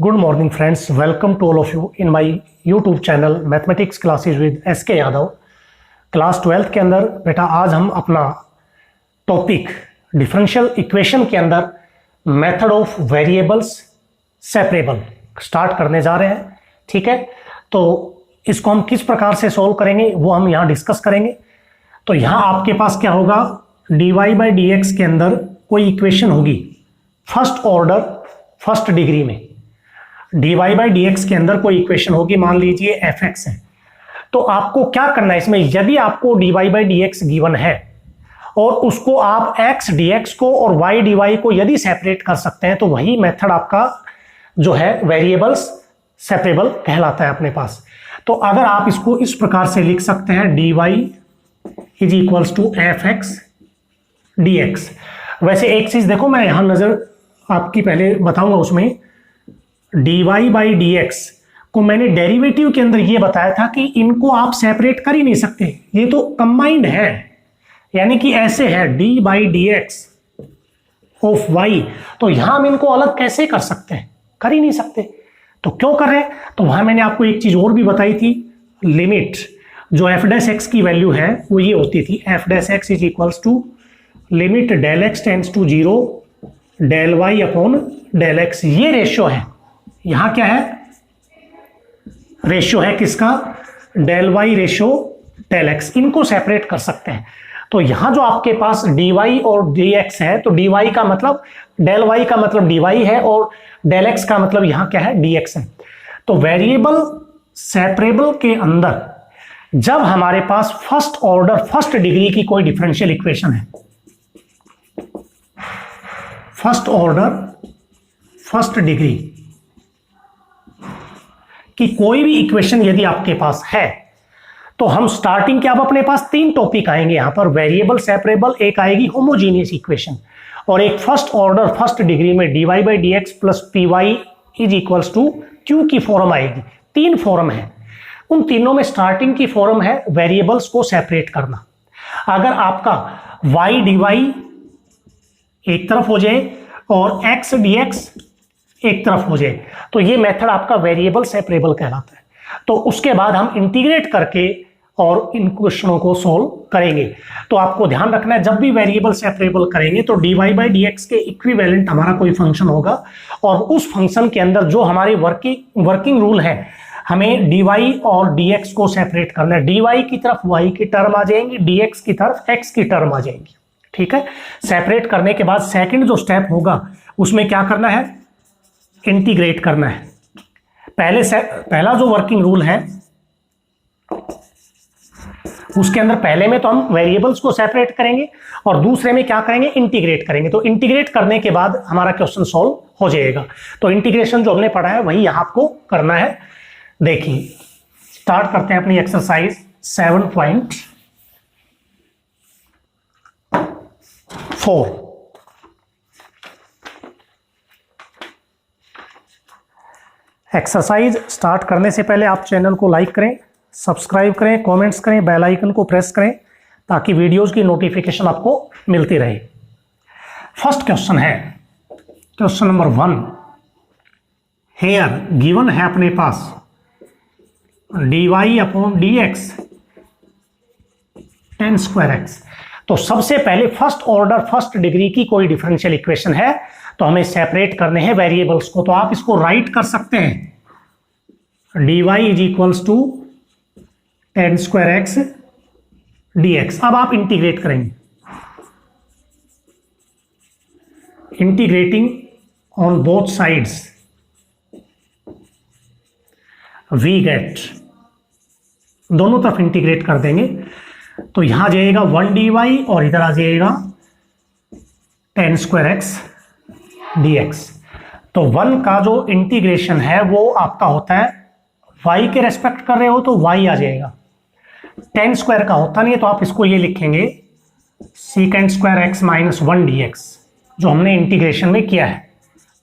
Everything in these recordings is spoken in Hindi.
Good morning friends, welcome to all of you in my YouTube channel mathematics classes with SK Yadav. Class 12th के अंदर बेटा आज हम अपना टॉपिक डिफरेंशियल इक्वेशन के अंदर method of variables separable start करने जा रहे हैं। ठीक है, तो इसको हम किस प्रकार से सॉल्व करेंगे वो हम यहाँ डिस्कस करेंगे। तो यहाँ आपके पास क्या होगा, dy बाई डी एक्स के अंदर कोई इक्वेशन होगी फर्स्ट ऑर्डर फर्स्ट डिग्री में, dy बाई डी एक्स के अंदर कोई इक्वेशन होगी, मान लीजिए fx है। तो आपको क्या करना है इसमें, यदि आपको dy by D x given है और उसको आप x dx को और y dy को यदि सेपरेट कर सकते हैं तो वही मेथड आपका जो है वेरिएबल्स सेपरेबल कहलाता है अपने पास। तो अगर आप इसको इस प्रकार से लिख सकते हैं dy is equals to fx dx। वैसे एक चीज देखो, मैं यहां नजर आपकी पहले बताऊंगा, उसमें dy बाई डी एक्स को मैंने डेरिवेटिव के अंदर ये बताया था कि इनको आप सेपरेट कर ही नहीं सकते, ये तो कंबाइंड है, यानी कि ऐसे है dy by D x of y। तो यहां हम इनको अलग कैसे कर सकते हैं, कर ही नहीं सकते। तो क्यों कर रहे हैं, तो वहां मैंने आपको एक चीज और भी बताई थी, लिमिट जो एफ डैश एक्स की वैल्यू है वो ये होती थी, F dash X is equals to limit del X tends to zero del Y upon del X. ये रेशियो है, यहां क्या है, रेशियो है किसका, del Y ratio del X. इनको सेपरेट कर सकते हैं। तो यहां जो आपके पास dy और dx है, तो dy का मतलब डेल y का मतलब dy है और डेल x का मतलब यहां क्या है, dx है। तो वेरिएबल सेपरेबल के अंदर जब हमारे पास फर्स्ट ऑर्डर फर्स्ट डिग्री की कोई डिफरेंशियल इक्वेशन है, फर्स्ट ऑर्डर फर्स्ट डिग्री कि कोई भी इक्वेशन यदि आपके पास है, तो हम स्टार्टिंग के अब अपने पास तीन टॉपिक आएंगे यहां पर, वेरिएबल सेपरेबल, एक आएगी होमोजीनियस इक्वेशन, और एक फर्स्ट ऑर्डर फर्स्ट डिग्री में dy by D X plus P Y is equals to Q की फॉर्म आएगी। तीन फॉर्म है, उन तीनों में स्टार्टिंग की फॉर्म है वेरिएबल्स को सेपरेट करना। अगर आपका y dy एक तरफ हो जाए और x dx एक तरफ हो जाए, तो ये मेथड आपका वेरिएबल सेपरेबल कहलाता है। तो उसके बाद हम इंटीग्रेट करके और इन क्वेश्चनों को सॉल्व करेंगे। तो आपको ध्यान रखना है, जब भी वेरिएबल सेपरेबल करेंगे तो dy बाई डी एक्स के इक्विवेलेंट हमारा कोई फंक्शन होगा, और उस फंक्शन के अंदर जो हमारी वर्किंग रूल है, हमें dy और dx को सेपरेट करना है। dy की तरफ y की टर्म आ जाएंगी, dx की तरफ x की टर्म आ जाएंगी। ठीक है, सेपरेट करने के बाद सेकंड जो स्टेप होगा उसमें क्या करना है, इंटीग्रेट करना है। पहला जो वर्किंग रूल है उसके अंदर पहले में तो हम वेरिएबल्स को सेपरेट करेंगे और दूसरे में क्या करेंगे, इंटीग्रेट करेंगे। तो इंटीग्रेट करने के बाद हमारा क्वेश्चन सॉल्व हो जाएगा। तो इंटीग्रेशन जो हमने पढ़ा है वही यहां आपको करना है। देखिए, स्टार्ट करते हैं अपनी एक्सरसाइज 7.4। एक्सरसाइज स्टार्ट करने से पहले आप चैनल को लाइक करें, सब्सक्राइब करें, कमेंट्स करें, बेल आइकन को प्रेस करें ताकि वीडियोस की नोटिफिकेशन आपको मिलती रहे। फर्स्ट क्वेश्चन है, क्वेश्चन नंबर 1। हेयर गिवन है अपने पास dy upon D x ten square x. तो सबसे पहले फर्स्ट ऑर्डर फर्स्ट डिग्री की कोई डिफरेंशियल इक्वेशन है तो हमें सेपरेट करने हैं वेरिएबल्स को। तो आप इसको राइट कर सकते हैं, dy is equals to tan square X dx। अब आप इंटीग्रेट करेंगे, integrating on both sides we get, दोनों तरफ इंटीग्रेट कर देंगे। तो यहां जाएगा 1 dy और इधर आ जाएगा टेन स्क्वायर एक्स dx। तो 1 का जो इंटीग्रेशन है वो आपका होता है y के रेस्पेक्ट कर रहे हो तो y आ जाएगा, टेन स्क्वायर का होता नहीं है तो आप इसको ये लिखेंगे secant square x minus 1 dx जो हमने इंटीग्रेशन में किया है।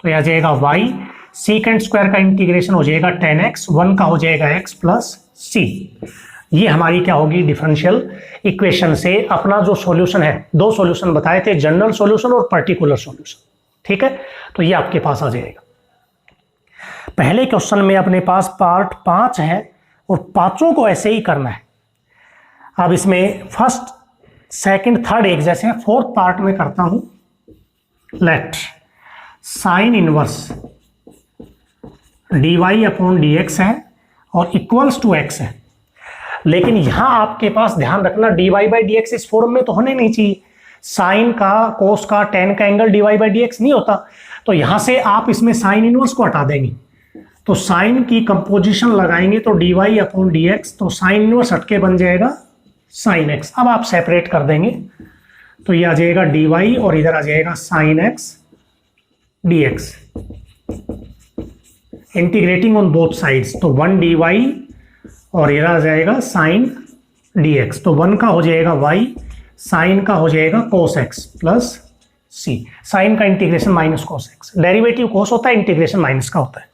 तो यह आ जाएगा y, सीकेंड स्क्वायर का इंटीग्रेशन हो जाएगा 10x, 1 का हो जाएगा x प्लस c। ये हमारी क्या होगी, डिफरेंशियल इक्वेशन से अपना जो सॉल्यूशन है, दो सॉल्यूशन बताए थे, जनरल सॉल्यूशन और पर्टिकुलर सॉल्यूशन। ठीक है, तो ये आपके पास आ जाएगा। पहले क्वेश्चन में अपने पास पार्ट 5 है और पांचों को ऐसे ही करना है। अब इसमें फर्स्ट सेकंड थर्ड एक जैसे हैं, फोर्थ पार्ट में करता हूं। लेट साइन इनवर्स dy अपॉन dx है और इक्वल्स टू x है, लेकिन यहां आपके पास ध्यान रखना dy बाई dx इस फॉर्म में तो होने नहीं चाहिए। साइन का, कोस का, टेन का एंगल dy बाई dx नहीं होता, तो यहां से आप इसमें साइन इनवर्स को हटा देंगे, तो साइन की कंपोजिशन लगाएंगे तो dy अपॉन dx, तो साइन इनवर्स हटके बन जाएगा साइन x। अब आप सेपरेट कर देंगे तो ये आ जाएगा dy और इधर आ जाएगा sine x dx, integrating on both sides, तो 1 dy और इधर आ जाएगा साइन dx, तो 1 का हो जाएगा y, साइन का हो जाएगा cos x plus c। Sine का integration minus cos x, derivative cos होता है, इंटीग्रेशन माइनस का होता है।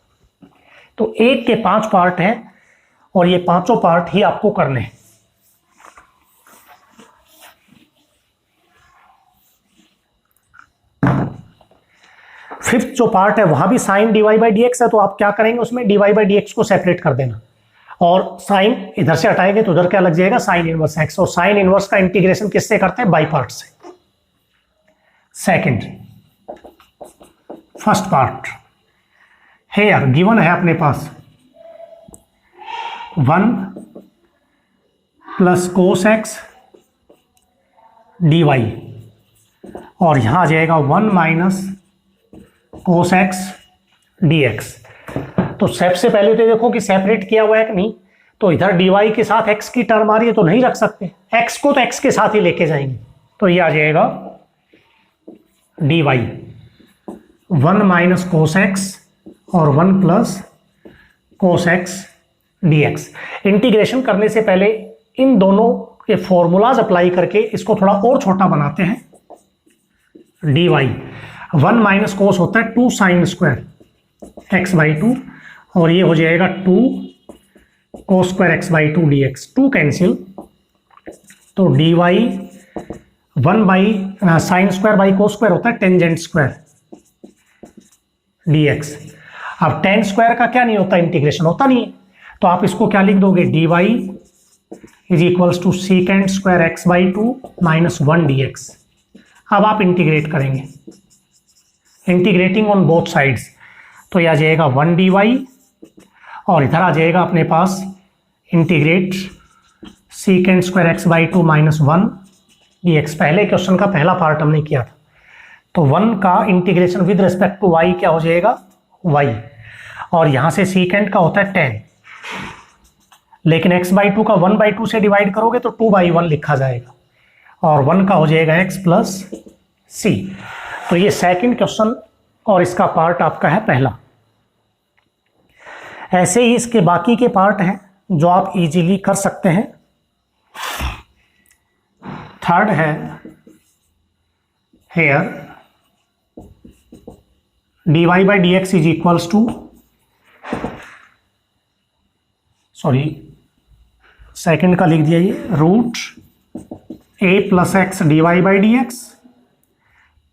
तो एक के 5 पार्ट हैं और ये पांचों पार्ट ही आपको करने हैं। फिफ्थ जो पार्ट है वहां भी साइन dy बाई dx है, तो आप क्या करेंगे, उसमें dy बाई dx को सेपरेट कर देना और साइन इधर से हटाएंगे तो उधर क्या लग जाएगा, साइन इनवर्स x, और साइन इनवर्स का इंटीग्रेशन किससे करते हैं, बाई पार्ट से। सेकंड फर्स्ट पार्ट है यार, गिवन है अपने पास 1 प्लस कोस x dy और यहां आ जाएगा 1 माइनस कोस x dx। तो सबसे पहले तो देखो कि सेपरेट किया हुआ है कि नहीं, तो इधर dy के साथ x की टर्म आ रही है तो नहीं रख सकते, x को तो x के साथ ही लेके जाएंगे, तो ये आ जाएगा dy 1 माइनस कोस x और 1 प्लस कोस x dx। इंटीग्रेशन करने से पहले इन दोनों के फॉर्मूलाज अप्लाई करके इसको थोड़ा और छोटा बनाते हैं। dy 1 माइनस कोस होता है 2 साइन स्क्वायर x बाई 2 और ये हो जाएगा 2 cos square x by 2 dx, 2 cancel, तो dy 1 by sine square by cos square होता है टेंजेंट स्क्वायर dx। अब टेन स्क्वायर का क्या नहीं होता, इंटीग्रेशन होता नहीं है, तो आप इसको क्या लिख दोगे, dy is equals to secant square x by 2 minus 1 dx। अब आप इंटीग्रेट करेंगे, इंटीग्रेटिंग ऑन बोथ साइड्स, तो यह आ जाएगा 1 dy और इधर आ जाएगा अपने पास integrate secant square x by 2 minus 1 dx। पहले क्वेश्चन का पहला पार्ट हमने किया था, तो 1 का integration with respect to y क्या हो जाएगा, y, और यहां से सीकेंड का होता है 10, लेकिन x बाई 2 का 1 बाई 2 से डिवाइड करोगे तो 2 बाई 1 लिखा जाएगा और 1 का हो जाएगा x प्लस c। तो ये सेकंड क्वेश्चन और इसका पार्ट आपका है पहला। ऐसे ही इसके बाकी के पार्ट हैं जो आप इजीली कर सकते हैं। थर्ड है here dy by dx is equals to, sorry second का लिख दिया ये, root a plus X dy by dx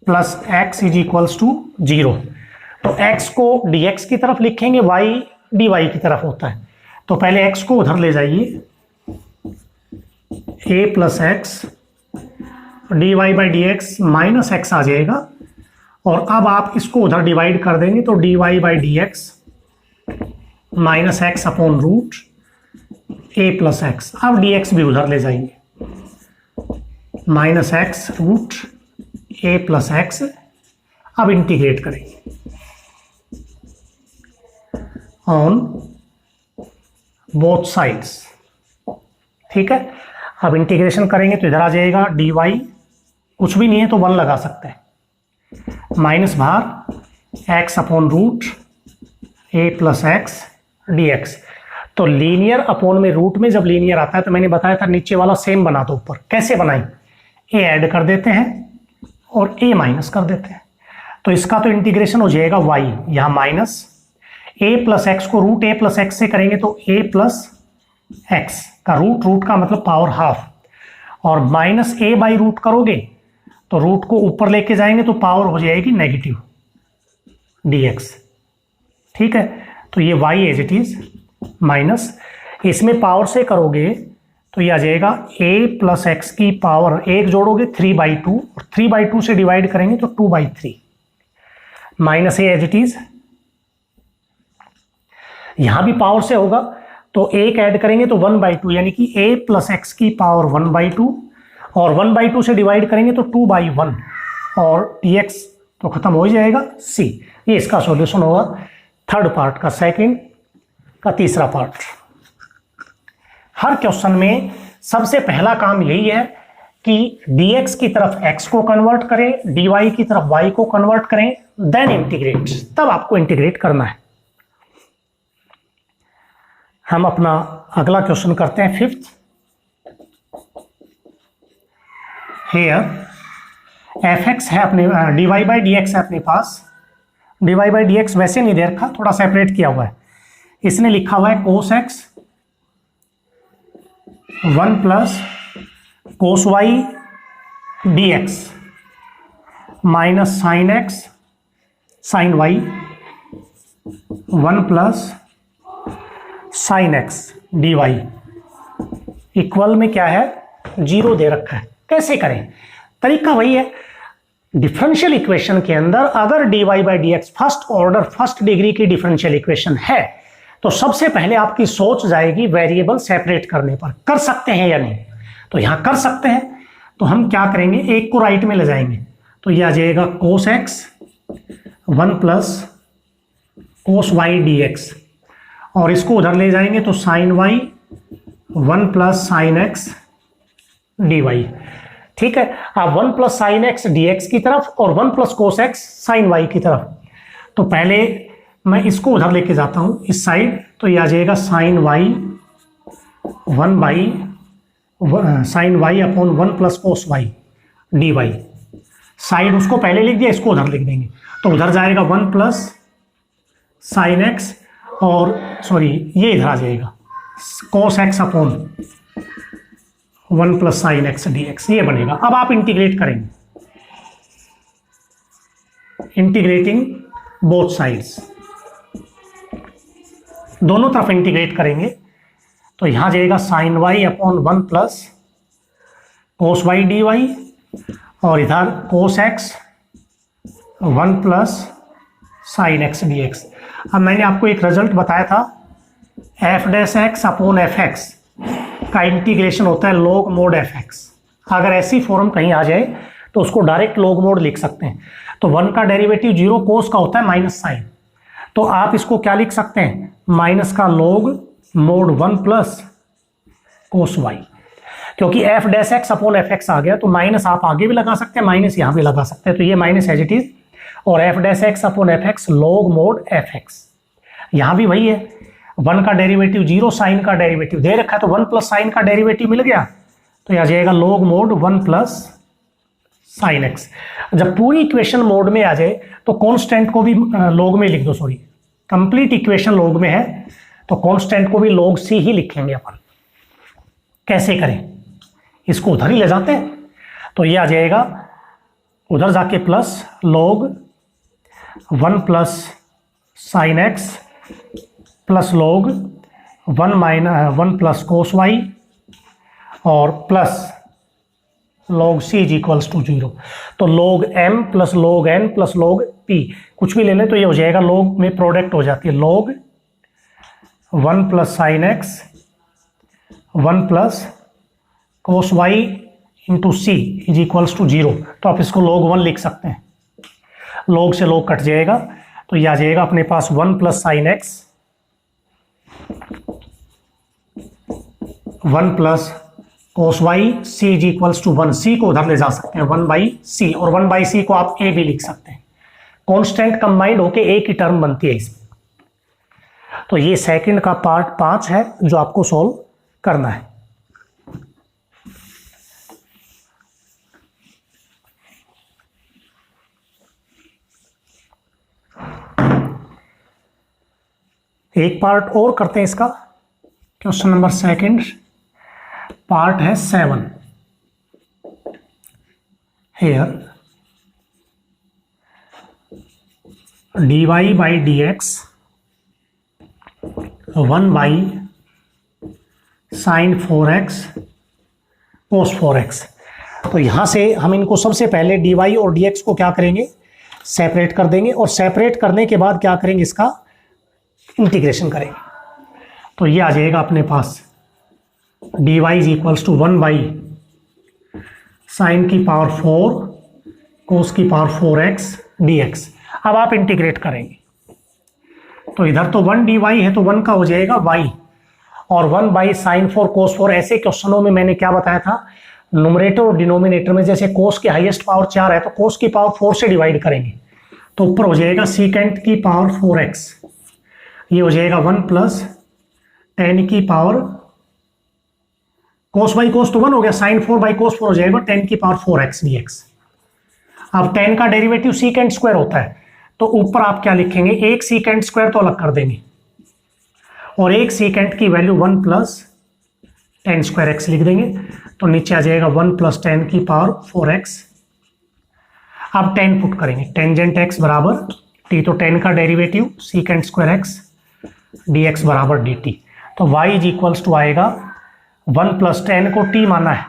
plus x is equals to 0। तो x को dx की तरफ लिखेंगे, y dy की तरफ होता है, तो पहले x को उधर ले जाइए, a plus X dy by dx minus x आ जाएगा, और अब आप इसको उधर डिवाइड कर देंगे तो dy by dx minus X upon root a plus X. अब dx भी उधर ले जाएंगे, minus X root a plus X. अब इंटीग्रेट करेंगे ऑन बोथ साइड्स, ठीक है। अब इंटीग्रेशन करेंगे तो इधर आ जाएगा dy, कुछ भी नहीं है तो 1 लगा सकते हैं, माइनस बाहर x upon root a plus X dx। तो लीनियर अपॉन में रूट में जब लीनियर आता है तो मैंने बताया था नीचे वाला सेम बना दो ऊपर। कैसे बनाएं, a ऐड कर देते हैं और a माइनस कर देते हैं, तो इसका तो इंटीग्रेशन हो जाएगा y, यहाँ माइनस a प्लस एक्स को रूट a प्लस एक्स से करेंगे तो a प्लस एक्स का रूट, रूट का मतलब पावर हाफ, और माइनस a बाई रूट करोगे तो रूट को ऊपर लेके जाएंगे तो पावर हो जाएगी नेगेटिव dx, ठीक है। तो ये y as it is minus, इसमें पावर से करोगे तो ये आ जाएगा a प्लस एक्स की पावर, एक जोड़ोगे 3/2 और 3/2 से डिवाइड करेंगे तो 2/3 minus a as it is. यहां भी पावर से होगा तो एक ऐड करेंगे तो 1/2 यानी कि a प्लस एक्स की पावर 1/2 और 1/2 से डिवाइड करेंगे तो 2/1 और dx तो खत्म हो ही जाएगा c। ये इसका सॉल्यूशन होगा थर्ड पार्ट का, सेकंड का तीसरा पार्ट। हर क्वेश्चन में सबसे पहला काम यही है कि dx की तरफ x को कन्वर्ट करें, dy की तरफ y को कन्वर्ट करें, देन इंटीग्रेट, तब आपको इंटीग्रेट करना है। हम अपना अगला क्वेश्चन करते हैं, फिफ्थ। हेयर fx है अपने, dy बाई dx है अपने पास। dy बाई dx वैसे नहीं दे रखा, थोड़ा सेपरेट किया हुआ है। इसने लिखा हुआ है cos x 1 plus cos y dx minus sine x sine y 1 plus sine x dy equal में क्या है, 0 दे रखा है। कैसे करें? तरीका वही है, डिफरेंशियल इक्वेशन के अंदर अगर dy by dx first order first degree की डिफरेंशियल इक्वेशन है तो सबसे पहले आपकी सोच जाएगी वेरिएबल सेपरेट करने पर, कर सकते हैं या नहीं। तो यहां कर सकते हैं, तो हम क्या करेंगे, एक को राइट में ले जाएंगे तो यह आ जाएगा cos x 1 plus cos y dx और इसको उधर ले जाएंगे तो sin y 1 plus sin x dy। ठीक है, अब 1 प्लस साइन एक्स dx की तरफ और 1 plus cos X sine y की तरफ। तो पहले मैं इसको उधर लेके जाता हूं इस साइड, तो ये आ जाएगा sine y 1 by sine y upon 1 plus cos y dy। Side उसको पहले लिख दिया, इसको उधर लिख देंगे तो उधर जाएगा 1 प्लस साइन एक्स और सॉरी ये इधर आ जाएगा cos x upon 1 plus sine X dx, ये बनेगा। अब आप इंटीग्रेट करेंगे, इंटीग्रेटिंग बोथ साइड्स, दोनों तरफ इंटीग्रेट करेंगे तो यहां जाएगा sine y upon 1 plus cos y dy और इधर cos x 1 plus sine X dx। अब मैंने आपको एक रिजल्ट बताया था, F dash X upon F X का इंटीग्रेशन होता है log mod fx। अगर ऐसी फॉर्म कहीं आ जाए तो उसको डायरेक्ट log mod लिख सकते हैं। तो 1 का डेरिवेटिव 0 कोस का होता है माइनस साइन, तो आप इसको क्या लिख सकते हैं, माइनस का log mod 1 plus cos y। क्योंकि F dash X upon F X आ गया तो माइनस आप आगे भी लगा सकते हैं, माइनस यहां भी लगा सकते हैं, तो ये माइनस एज इट इज और F dash X upon F x log mod fx। यहां भी वही है, 1 का डेरिवेटिव 0, साइन का डेरिवेटिव दे रखा है तो 1 प्लस साइन का डेरिवेटिव मिल गया तो यह आ जाएगा log mod 1 plus sine x. जब पूरी इक्वेशन मोड में आ जाए तो कांस्टेंट को भी log में लिख दो, सॉरी कंप्लीट इक्वेशन log में है तो कांस्टेंट को भी log c ही लिखेंगे अपन। कैसे करें, इसको उधर ही ले जाते हैं तो ये आ जाएगा उधर जाके plus log 1 plus sine X plus log 1 plus cos y और plus log c is equals to 0। तो log m plus log n plus log p कुछ भी ले लें तो ये हो जाएगा, log में प्रोडक्ट हो जाती है log 1 plus sine X 1 plus cos y into c is equals to 0। तो आप इसको log 1 लिख सकते हैं, log से log कट जाएगा तो ये आ जाएगा अपने पास 1 plus sine X 1 plus cos y c is equals to 1। c को उधर ले जा सकते हैं 1 बाई सी और 1 बाई सी को आप a भी लिख सकते हैं। कांस्टेंट कंबाइंड होके एक ही टर्म बनती है इसमें। तो ये सेकंड का पार्ट 5 है जो आपको सॉल्व करना है। एक पार्ट और करते हैं इसका, क्वेश्चन नंबर सेकंड, पार्ट है 7। हेयर dy बाई dx तो 1/sin4x cos4x। तो यहाँ से हम इनको सबसे पहले dy और dx को क्या करेंगे, सेपरेट कर देंगे, और सेपरेट करने के बाद क्या करेंगे, इसका इंटीग्रेशन करेंगे। तो ये आ जाएगा अपने पास dy is equals to 1/sin4 cos4x dx। अब आप इंटीग्रेट करेंगे तो इधर तो 1 dy है तो 1 का हो जाएगा y, और 1/sin4 cos4। ऐसे क्वेश्चनों में मैंने क्या बताया था, न्यूमरेटर और डिनोमिनेटर में जैसे कोस की हाईएस्ट पावर 4 है तो कोस की पावर 4 से डिवाइड करेंगे तो ऊपर हो जाएगा सीकेंट की पावर 4x, ये हो जाएगा 1 प्लस tan की पावर cos बाई cos तो 1 हो गया, sin4/cos4 हो जाएगा 10 की पावर 4x dx। अब tan का डेरिवेटिव सीकेंट स्क्वायर होता है तो ऊपर आप क्या लिखेंगे, एक सीकेंट स्क्वायर तो अलग कर देंगे और एक सीकेंट की value 1 plus tan square x लिख देंगे तो नीचे आ जाएगा 1 प्लस tan की पावर 4x। अब tan पुट करेंगे, टेंजेंट x बराबर t, तो tan का derivative secant square x dx बराबर dt। तो y इज इक्वल्स टू आएगा 1 प्लस tan को t माना है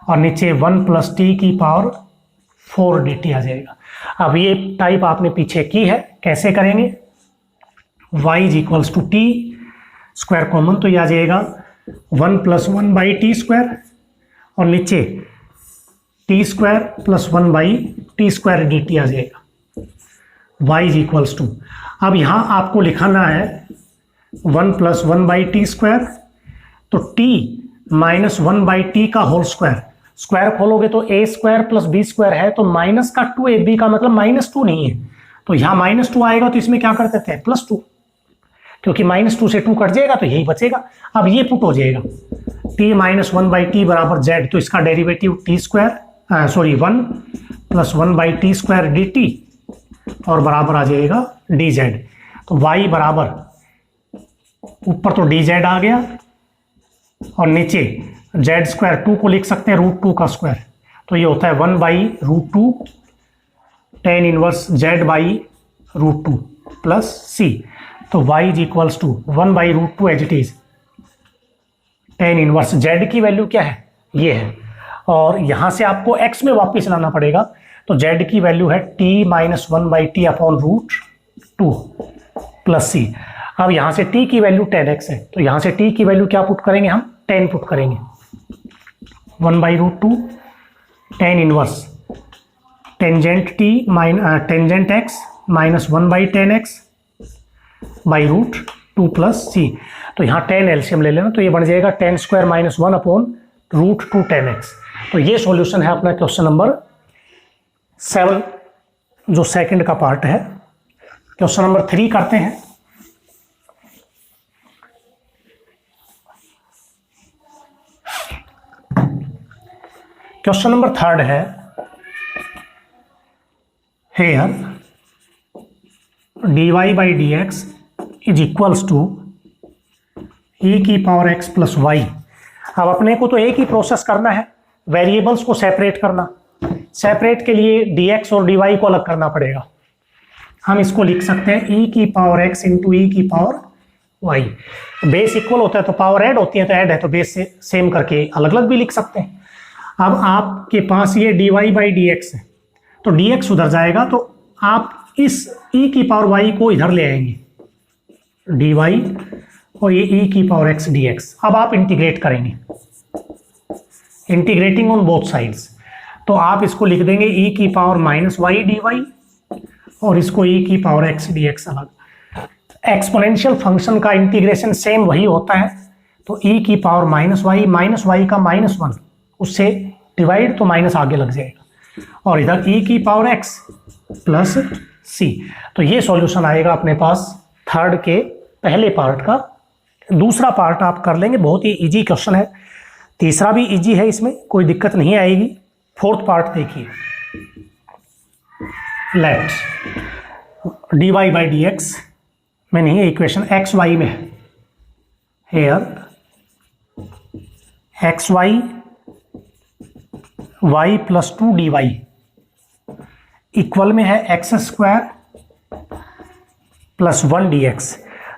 और नीचे 1 प्लस t की पावर 4 dt आ जाएगा। अब ये टाइप आपने पीछे की है, कैसे करेंगे, y is equals to t square common तो ये आ जाएगा 1 प्लस 1/t स्क्वायर और नीचे t square plus 1/t square dt आ जाएगा। y इज इक्वल्स टू, अब यहाँ आपको लिखाना है 1 प्लस 1/t स्क्वायर, तो t माइनस 1/t का होल स्क्वायर, स्क्वायर खोलोगे तो a square plus b square है तो माइनस का 2ab का मतलब -2 नहीं है, तो यहाँ -2 आएगा तो इसमें क्या कर देते हैं +2, क्योंकि -2 से 2 कट जाएगा तो यही बचेगा। अब ये पुट हो जाएगा t माइनस 1/t बराबर z, तो इसका derivative t square 1 plus 1/t square dt और बराबर आ जाएगा dz। तो y बराबर ऊपर तो dz आ गया और नीचे z स्क्वायर 2 को लिख सकते हैं √2 का स्क्वायर, तो ये होता है 1/√2 tan inverse z/√2 plus c। तो y is equals to 1/√2 as it is, tan inverse z की वैल्यू क्या है, ये है, और यहां से आपको x में वापस लाना पड़ेगा तो z की वैल्यू है t minus 1/t upon √2 plus c। अब यहां से t की वैल्यू 10x है तो यहां से t की वैल्यू क्या पुट करेंगे, हम 10 पुट करेंगे, 1/√2 tan inverse tangent x minus 1/10x √2 plus c। तो यहाँ 10 एलसीएम ले लेना तो ये बन जाएगा 10 स्क्वायर माइनस 1 अपॉन √2 10x। तो ये सॉल्यूशन है अपना क्वेश्चन नंबर 7 जो सेकंड का पार्ट है। क्वेश्चन नंबर 3 करते हैं। क्वेश्चन नंबर 3 है, here dy by dx is equals to e की पावर x प्लस y। अब अपने को तो एक ही प्रोसेस करना है, वेरिएबल्स को सेपरेट करना, सेपरेट के लिए dx और dy को अलग करना पड़ेगा। हम इसको लिख सकते हैं e की पावर x इंटू e की पावर y। बेस इक्वल होता है तो पावर ऐड होती है, तो ऐड है तो बेस से सेम करके अलग अलग भी लिख सकते हैं। अब आपके पास ये dy बाई dx है तो dx उधर जाएगा तो आप इस e की पावर y को इधर ले आएंगे, dy और ये e की पावर x dx। अब आप इंटीग्रेट करेंगे, इंटीग्रेटिंग ऑन बोथ साइड्स, तो आप इसको लिख देंगे e की पावर माइनस y dy और इसको e की पावर x dx अलग। एक्सपोनेंशियल फंक्शन का इंटीग्रेशन सेम वही होता है, तो e की पावर माइनस y का -1 उससे डिवाइड तो माइनस आगे लग जाएगा और इधर e की पावर x प्लस c। तो ये सॉल्यूशन आएगा अपने पास थर्ड के पहले पार्ट का। दूसरा पार्ट आप कर लेंगे, बहुत ही इजी क्वेश्चन है, तीसरा भी इजी है, इसमें कोई दिक्कत नहीं आएगी। फोर्थ पार्ट देखिए, लेट dy बाई dx में नहीं है, इक्वेशन एक्स वाई में है, here X Y y plus 2 dy equal में है x स्क्वायर प्लस 1 dx।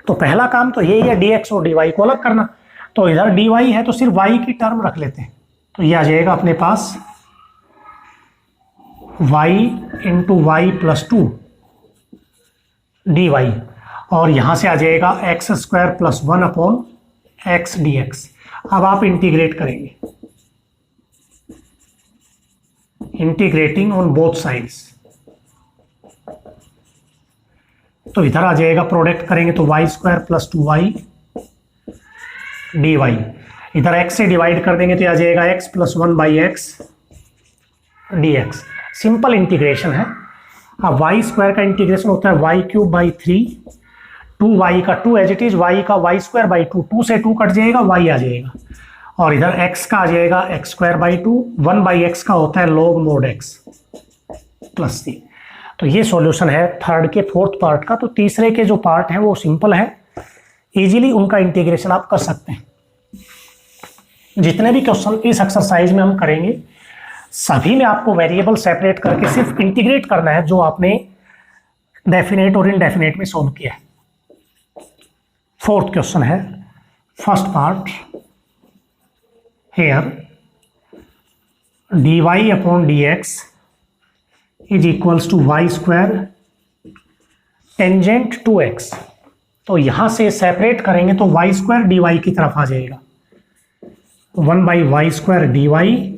तो पहला काम तो यही है dx और dy को अलग करना। तो इधर dy है तो सिर्फ y की टर्म रख लेते हैं, तो ये आ जाएगा अपने पास y into Y plus 2 dy, और यहां से आ जाएगा X square plus 1 upon X dx। अब आप इंटीग्रेट करेंगे, इंटीग्रेटिंग ऑन बोथ साइड्स, तो इधर आ जाएगा प्रोडक्ट करेंगे तो Y square plus 2y dy, इधर x से डिवाइड कर देंगे तो आ जाएगा x plus 1 by X dx। Simple integration है। अब वाई स्क्वायर का इंटीग्रेशन होता है वाई क्यूब बाई 3, 2y का 2 एज इट इज, y का वाई स्क्वायर बाई 2, 2 से 2 कट जाएगा, y आ जाएगा, और इधर x का आ जाएगा X square by 2, 1 by x का होता है log mod x plus c। तो ये सॉल्यूशन है थर्ड के फोर्थ पार्ट का। तो तीसरे के जो पार्ट है वो सिंपल है, इजीली उनका इंटीग्रेशन आप कर सकते हैं। जितने भी क्वेश्चन इस एक्सरसाइज में हम करेंगे सभी में आपको वेरिएबल सेपरेट करके सिर्फ इंटीग्रेट करना है जो आपने डेफिनेट और इनडेफिनेट में सोल्व किया है। फोर्थ क्वेश्चन है, फर्स्ट पार्ट, हेयर dy अपॉन dx is equals to Y square tangent to X. तो यहां से सेपरेट करेंगे तो वाई स्क्वायर dy की तरफ आ जाएगा, 1 बाई वाई स्क्वायर dy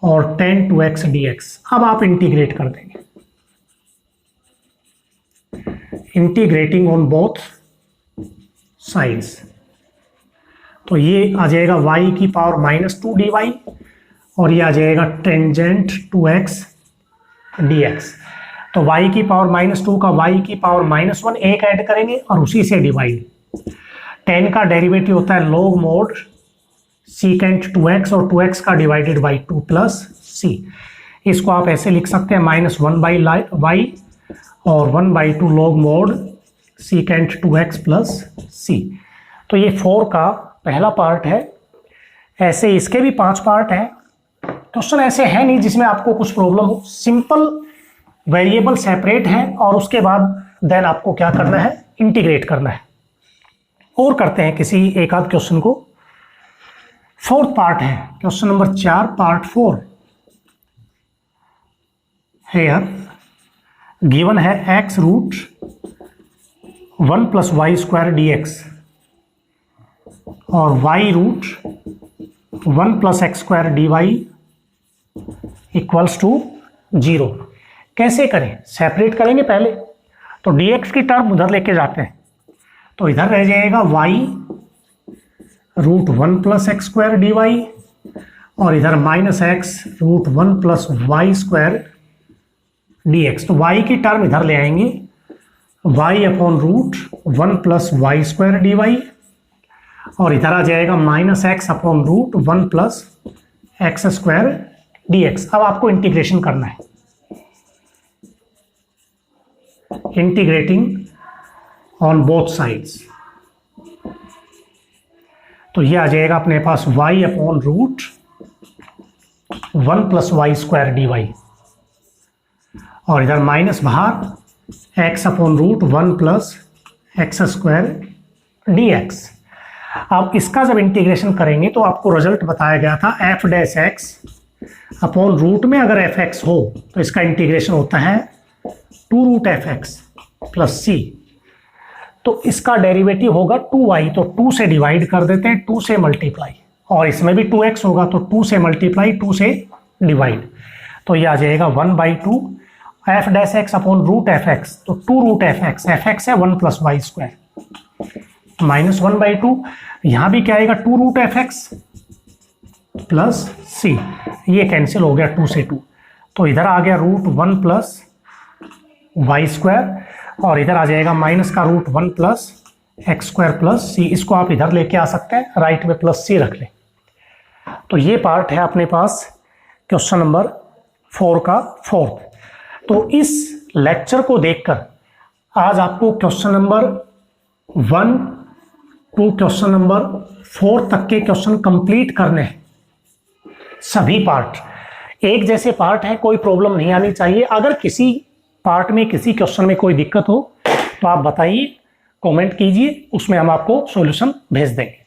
और टेन टू एक्स dx। अब आप इंटीग्रेट कर देंगे, इंटीग्रेटिंग ऑन बोथ साइड्स, तो ये आ जाएगा y की पावर माइनस 2 dy और ये आ जाएगा टेंजेंट टू एक्स dx। तो y की पावर माइनस 2 का y की पावर माइनस 1 एक ऐड करेंगे और उसी से डिवाइड। टेन का डेरिवेटिव होता है log mod सीकेंट 2x और 2x का डिवाइडेड बाई 2 प्लस c। इसको आप ऐसे लिख सकते हैं माइनस 1 बाई वाई और 1 by 2 log mod secant 2x plus c। तो ये 4 का पहला पार्ट है। ऐसे इसके भी 5 पार्ट हैं। क्वेश्चन ऐसे है नहीं जिसमें आपको कुछ प्रॉब्लम हो, सिंपल वेरिएबल सेपरेट है और उसके बाद देन आपको क्या करना है, इंटीग्रेट करना है। और करते हैं किसी एक आध क्वेश्चन को। फोर्थ पार्ट है question number 4 part 4। Here given है x root 1 plus Y square dx और y root 1 plus X square dy equals to 0। कैसे करें, सेपरेट करेंगे पहले, तो dx की टर्म उधर लेके जाते हैं, तो इधर रह जाएगा y root 1 plus X square dy और इधर minus X root 1 plus Y square dx। तो y की टर्म इधर ले आएंगे, y upon root 1 plus Y square dy और इधर आ जाएगा minus X upon root 1 plus X square dx। अब आपको इंटीग्रेशन करना है, इंटीग्रेटिंग ऑन बोथ साइड्स, तो ये आ जाएगा अपने पास y upon root 1 plus Y square dy और इधर माइनस बाहर x upon root 1 plus X square dx। अब इसका जब इंटीग्रेशन करेंगे तो आपको रिजल्ट बताया गया था f dash x upon root में अगर fx हो तो इसका इंटीग्रेशन होता है 2 रूट fx प्लस c। तो इसका डेरिवेटिव होगा 2y, तो 2 से डिवाइड कर देते हैं, 2 से मल्टीप्लाई, और इसमें भी 2x होगा तो 2 से मल्टीप्लाई 2 से डिवाइड, तो ये आ जाएगा 1 by 2 F dash X upon root F X, तो 2 रूट एफ एक्स है 1 plus Y square minus 1 by 2। यहाँ भी क्या आएगा 2 root F X plus C, ये कैंसिल हो गया 2 से 2, तो इधर आ गया रूट 1 प्लस वाई स्क्वायर और इधर आ जाएगा माइनस का root 1 plus X square plus C. इसको आप इधर लेके आ सकते हैं, राइट में प्लस सी रख लें। तो ये पार्ट है अपने पास क्वेश्चन नंबर 4 का फोर्थ। तो इस लेक्चर को देखकर आज आपको question number 1 to question number 4 तक के क्वेश्चन कंप्लीट करने हैं। सभी पार्ट एक जैसे पार्ट है, कोई प्रॉब्लम नहीं आनी चाहिए। अगर किसी पार्ट में किसी क्वेश्चन में कोई दिक्कत हो तो आप बताइए, कमेंट कीजिए, उसमें हम आपको सॉल्यूशन भेज देंगे।